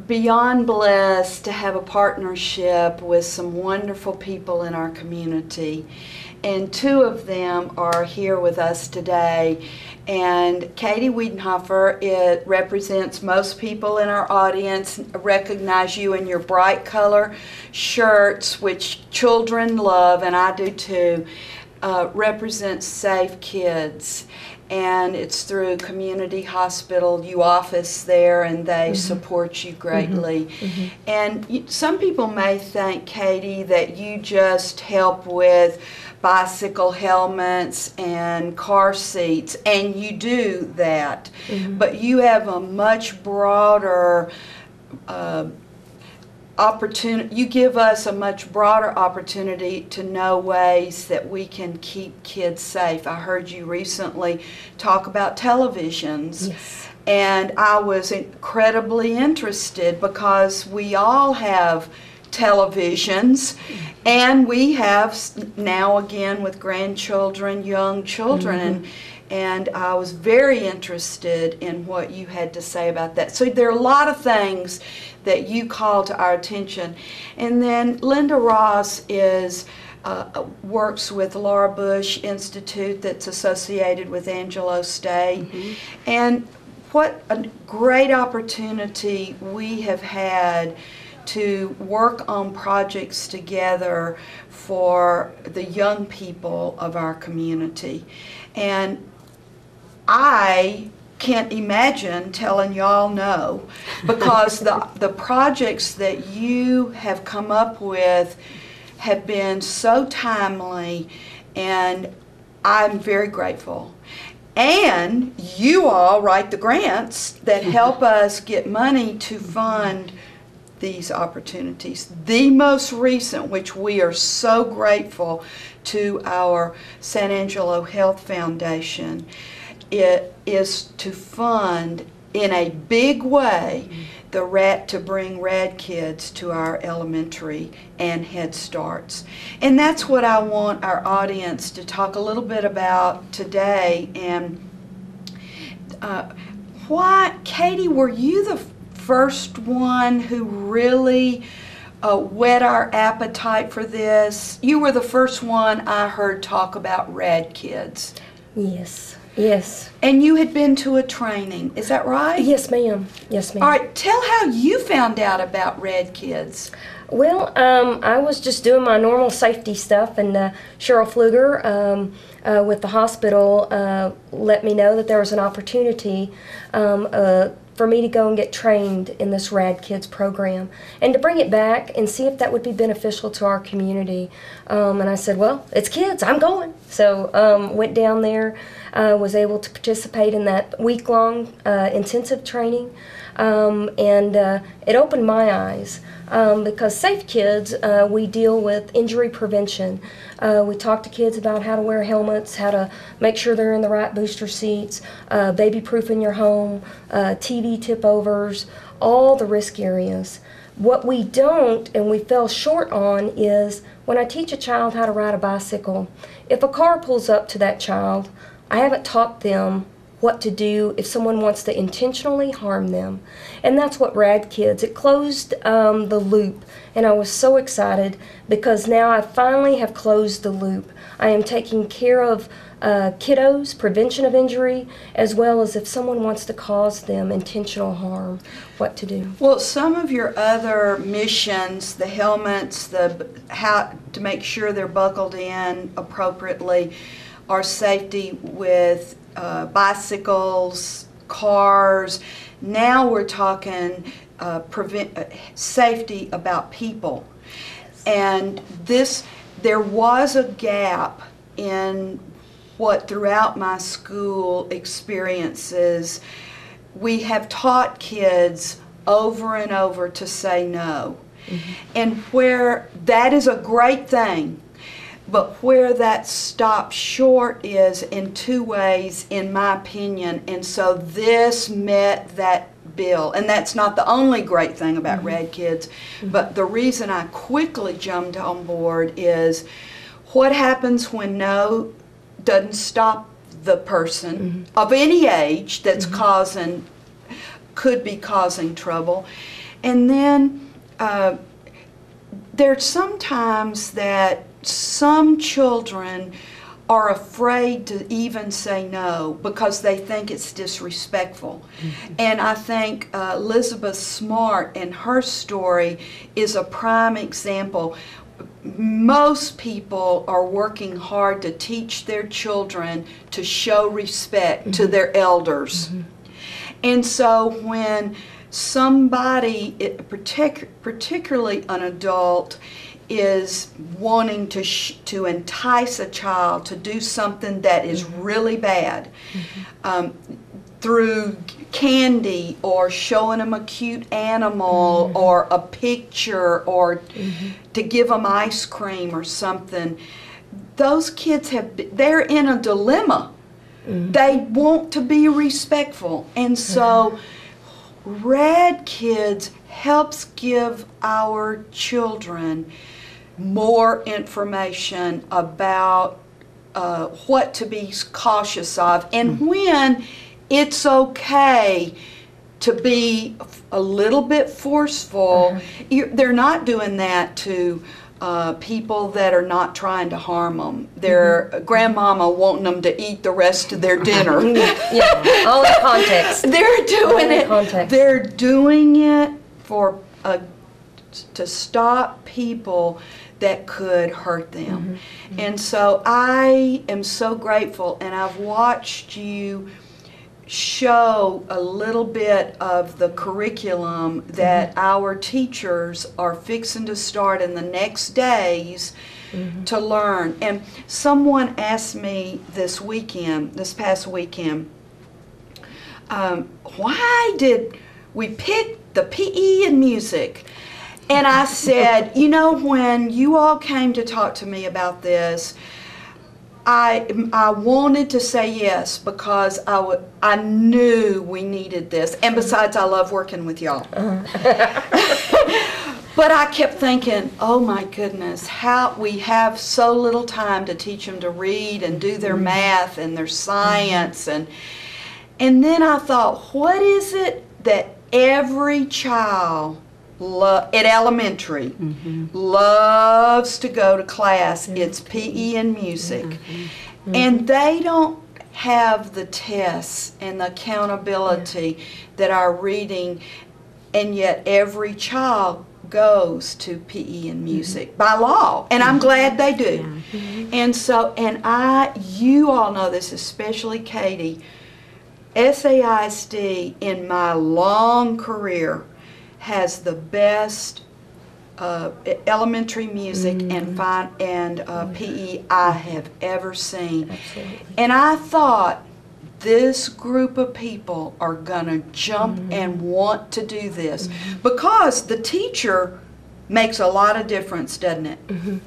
beyond blessed to have a partnership with some wonderful people in our community. And two of them are here with us today. And Catie Wiedenhofer, it represents most people in our audience, recognize you in your bright color shirts, which children love, and I do too, represents SAISD. And it's through Community Hospital, you office there, and they support you greatly. And some people may think, Catie, that you just help with bicycle helmets and car seats, and you do that. But you have a much broader opportunity. You give us a much broader opportunity to know ways that we can keep kids safe. I heard you recently talk about televisions. Yes. And I was incredibly interested because we all have televisions, and we have now again with grandchildren, young children, and I was very interested in what you had to say about that. So there are a lot of things that you call to our attention. And then Linda Ross is works with Laura Bush Institute that's associated with Angelo State. And what a great opportunity we have had to work on projects together for the young people of our community. And I can't imagine telling y'all no, because the projects that you have come up with have been so timely, and I'm very grateful. And you all write the grants that help us get money to fund these opportunities. The most recent, which we are so grateful to our San Angelo Health Foundation, it is to fund in a big way to bring radKIDS to our elementary and Head Starts. And that's what I want our audience to talk a little bit about today. And why, Catie, were you the first one who really whet our appetite for this? You were the first one I heard talk about radKIDS. Yes. Yes. And you had been to a training, is that right? Yes, ma'am. Yes, ma'am. All right, tell how you found out about radKIDS. Well, I was just doing my normal safety stuff, and Cheryl Pfluger with the hospital let me know that there was an opportunity for me to go and get trained in this radKIDS program and to bring it back and see if that would be beneficial to our community. And I said, well, it's kids, I'm going. So went down there, was able to participate in that week-long intensive training, and it opened my eyes. Because Safe Kids, we deal with injury prevention. We talk to kids about how to wear helmets, how to make sure they're in the right booster seats, baby-proofing your home, TV tip-overs, all the risk areas. What we don't, and we fell short on, is when I teach a child how to ride a bicycle, if a car pulls up to that child, I haven't taught them what to do if someone wants to intentionally harm them. And that's what radKIDS, it closed the loop, and I was so excited because now I finally have closed the loop. I am taking care of kiddos, prevention of injury, as well as if someone wants to cause them intentional harm, what to do. Well, some of your other missions, the helmets, how to make sure they're buckled in appropriately, are safety with bicycles, cars. Now we're talking safety about people. And there was a gap in what throughout my school experiences, we have taught kids over and over to say no. And where that is a great thing, but where that stops short is in two ways, in my opinion, and so this met that bill. And that's not the only great thing about radKIDS, but the reason I quickly jumped on board is what happens when no doesn't stop the person of any age that's could be causing trouble. And then there's sometimes that some children are afraid to even say no because they think it's disrespectful. And I think Elizabeth Smart and her story is a prime example. Most people are working hard to teach their children to show respect to their elders. And so when somebody, particularly an adult, is wanting to entice a child to do something that is really bad, through candy or showing them a cute animal or a picture or to give them ice cream or something, those kids they're in a dilemma. They want to be respectful, and so radKIDS helps give our children more information about what to be cautious of and when it's okay to be a little bit forceful. They're not doing that to people that are not trying to harm them. Their grandmama wanting them to eat the rest of their dinner. Yeah, all in context. They're doing it. Context. They're doing it for to stop people that could hurt them. And so I am so grateful, and I've watched you show a little bit of the curriculum that our teachers are fixing to start in the next days to learn. And someone asked me this past weekend, why did we pick the PE and music? And I said, you know, when you all came to talk to me about this, I wanted to say yes because I knew we needed this. And besides, I love working with y'all. But I kept thinking, oh my goodness, how we have so little time to teach them to read and do their math and their science. And then I thought, what is it that every child at elementary loves to go to class? It's PE and music. And they don't have the tests and the accountability that our reading, and yet every child goes to PE and music by law, and I'm glad they do. And so, you all know this, especially Catie, SAISD in my long career has the best elementary music and PE I have ever seen. Absolutely. And I thought, this group of people are gonna jump and want to do this because the teacher makes a lot of difference, doesn't it?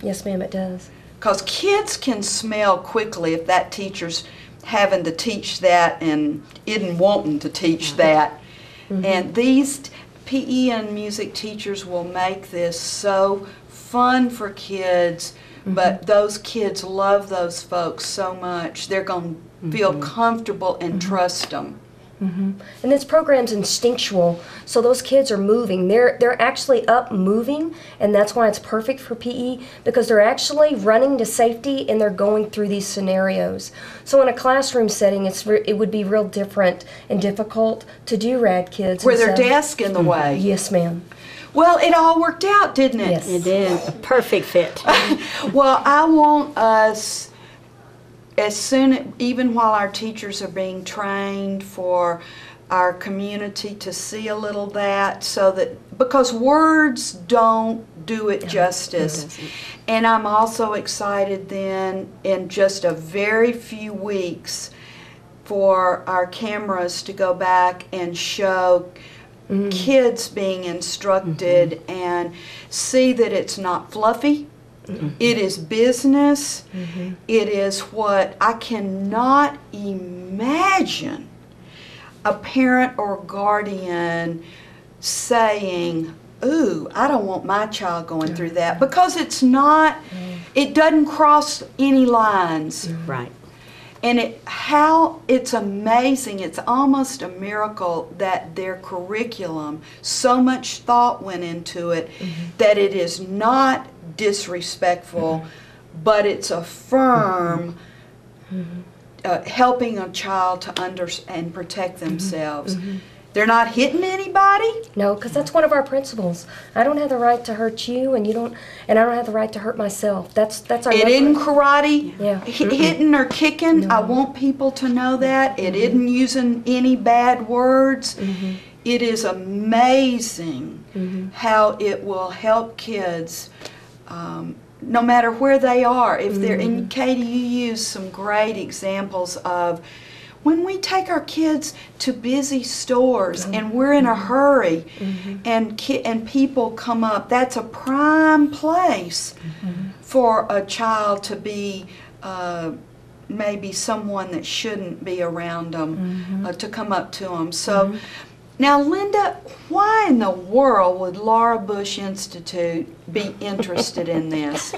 Yes, ma'am, it does. Because kids can smell quickly if that teacher's having to teach that and isn't wanting to teach that. And these PE and music teachers will make this so fun for kids, but those kids love those folks so much, they're going to feel comfortable and trust them. And this program's instinctual, so those kids are moving. They're actually up moving, and that's why it's perfect for PE, because they're actually running to safety and they're going through these scenarios. So in a classroom setting, it would be real different and difficult to do radKIDS. Were their desk in the way? Yes, ma'am. Well, it all worked out, didn't it? Yes. It is a perfect fit. Well, I want us, even while our teachers are being trained, for our community to see a little that, so that, because words don't do it justice. And I'm also excited then, in just a very few weeks, for our cameras to go back and show kids being instructed and see that it's not fluffy. It is business. It is what I cannot imagine a parent or guardian saying, ooh, I don't want my child going through that, because it's not, it doesn't cross any lines. Right. And it's amazing, it's almost a miracle that their curriculum, so much thought went into it, that it is not disrespectful, but it's a firm helping a child to understand and protect themselves. They're not hitting anybody? No, because that's one of our principles. I don't have the right to hurt you, and you don't, and I don't have the right to hurt myself. That's our. It isn't karate, Yeah. hitting or kicking. I want people to know that. It isn't using any bad words. It is amazing how it will help kids, no matter where they are. If they're, and Catie, you use some great examples of when we take our kids to busy stores and we're in a hurry, and people come up, that's a prime place for a child to be maybe someone that shouldn't be around them, to come up to them. So now, Linda, why in the world would Laura Bush Institute be interested in this?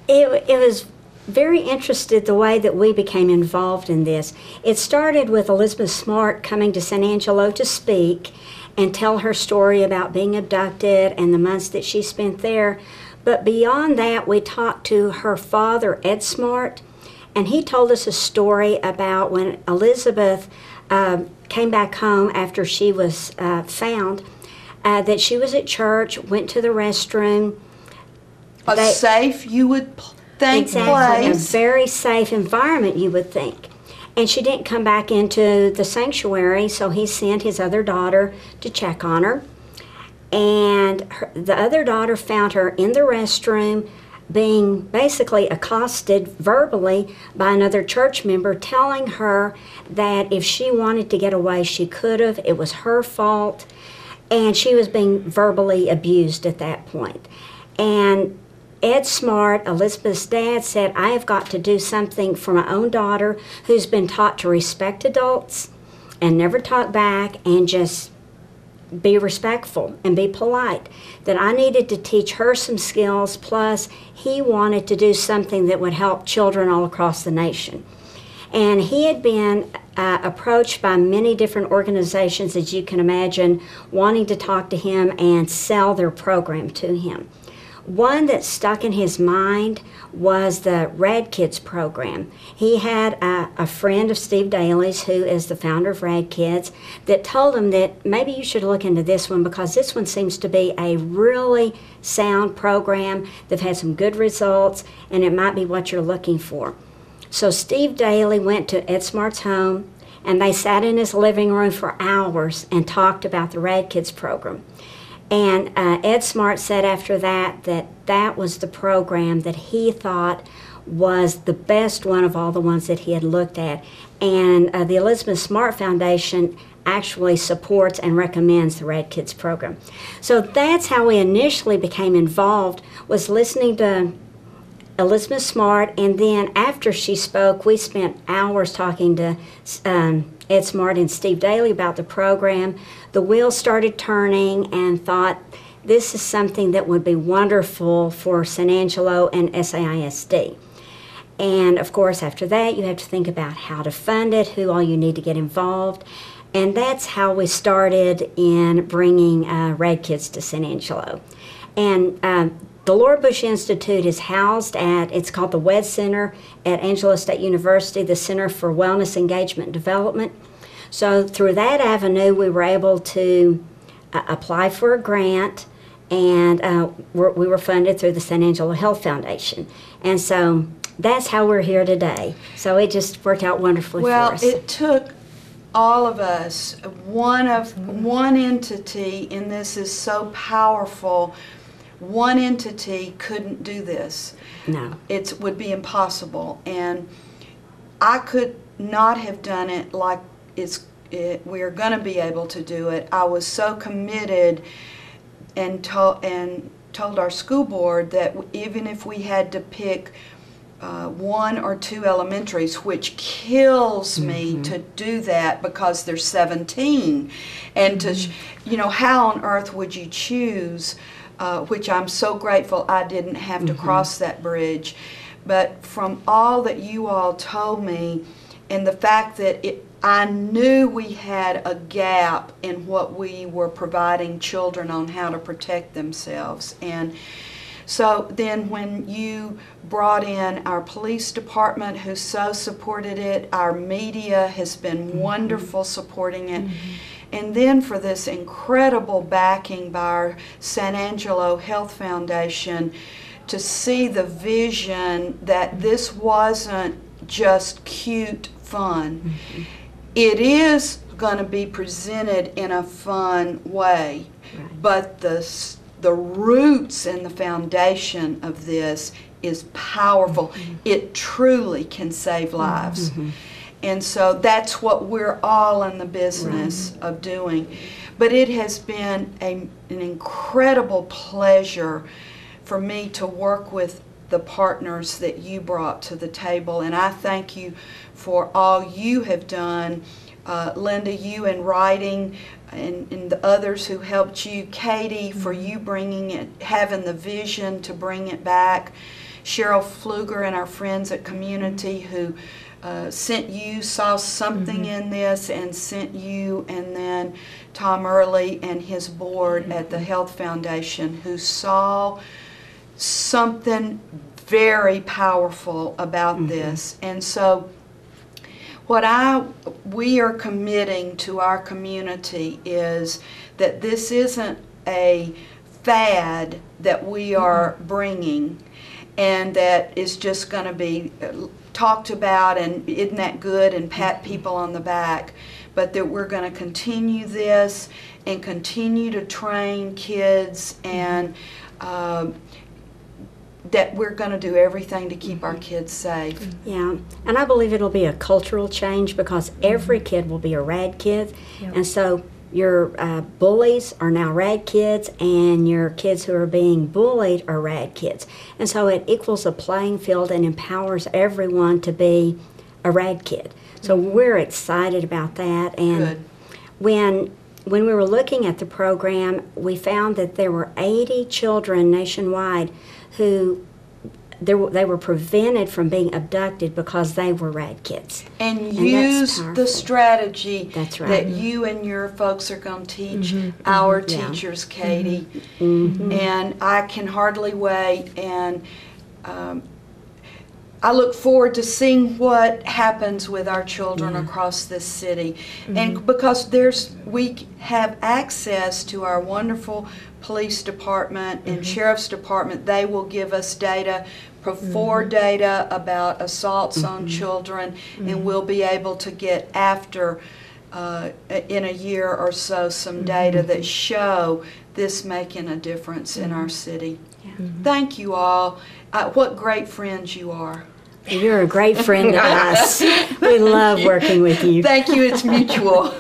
It was very interested the way that we became involved in this. It started with Elizabeth Smart coming to San Angelo to speak and tell her story about being abducted and the months that she spent there. But beyond that, we talked to her father, Ed Smart, and he told us a story about when Elizabeth came back home after she was found, that she was at church, went to the restroom. Safe, you would think, exactly, place. a very safe environment, you would think. And she didn't come back into the sanctuary, so he sent his other daughter to check on her. And the other daughter found her in the restroom being basically accosted verbally by another church member, telling her that if she wanted to get away, she could have. It was her fault. And she was being verbally abused at that point. And Ed Smart, Elizabeth's dad, said, I have got to do something for my own daughter who's been taught to respect adults and never talk back and just be respectful and be polite, that I needed to teach her some skills, plus he wanted to do something that would help children all across the nation. And he had been approached by many different organizations, as you can imagine, wanting to talk to him and sell their program to him. One that stuck in his mind was the radKIDS program. He had a friend of Steve Daly's, who is the founder of radKIDS, that told him that maybe you should look into this one because this one seems to be a really sound program. They've had some good results, and it might be what you're looking for. So Steve Daly went to Ed Smart's home, and they sat in his living room for hours and talked about the radKIDS program. And Ed Smart said after that that was the program that he thought was the best one of all the ones that he had looked at. And the Elizabeth Smart Foundation actually supports and recommends the radKIDS program. So that's how we initially became involved, was listening to Elizabeth Smart, and then after she spoke, we spent hours talking to Ed Smart and Steve Daly about the program. The wheels started turning and thought, this is something that would be wonderful for San Angelo and SAISD. And of course, after that, you have to think about how to fund it, who all you need to get involved. And that's how we started in bringing radKIDS to San Angelo. And the Laura Bush Institute is housed at, it's called the WED Center at Angelo State University, the Center for Wellness, Engagement, and Development. So through that avenue, we were able to apply for a grant, and we were funded through the San Angelo Health Foundation. And so that's how we're here today. So it just worked out wonderfully for us. Well, it took all of us. One entity, and this is so powerful. One entity couldn't do this. No. It would be impossible. And I could not have done it like we're going to be able to do it. I was so committed and told our school board that even if we had to pick 1 or 2 elementaries, which kills me to do that because there's 17, and to, how on earth would you choose? Which I'm so grateful I didn't have to cross that bridge. but from all that you all told me and the fact that I knew we had a gap in what we were providing children on how to protect themselves. And so then when you brought in our police department, who so supported it, our media has been wonderful supporting it, and then for this incredible backing by our San Angelo Health Foundation to see the vision that this wasn't just cute fun. It is going to be presented in a fun way, but the roots and the foundation of this is powerful. It truly can save lives. And so that's what we're all in the business of doing. But it has been an incredible pleasure for me to work with the partners that you brought to the table, and I thank you for all you have done. Linda, you in writing, and the others who helped you. Catie, for you bringing it, having the vision to bring it back. Cheryl Pfluger and our friends at Community who sent you, saw something in this and sent you, and then Tom Early and his board at the Health Foundation who saw something very powerful about this. And so what we are committing to our community is that this isn't a fad that we are bringing and that is just going to be talked about and isn't that good and pat people on the back, but that we're going to continue this and continue to train kids, and that we're going to do everything to keep our kids safe. Yeah, and I believe it'll be a cultural change because every kid will be a radKID, and so your bullies are now radKIDs, and your kids who are being bullied are radKIDs, and so it equals a playing field and empowers everyone to be a radKID. So we're excited about that. And when we were looking at the program, we found that there were 80 children nationwide who they were prevented from being abducted because they were radKIDs. And use the strategy that you and your folks are going to teach our teachers, Catie. And I can hardly wait, and I look forward to seeing what happens with our children across this city. And because we have access to our wonderful police department and sheriff's department, they will give us data, before data about assaults on children, and we'll be able to get after, in a year or so, some data that show this making a difference in our city. Thank you all. What great friends you are. You're a great friend to us. We love working with you. Thank you. It's mutual.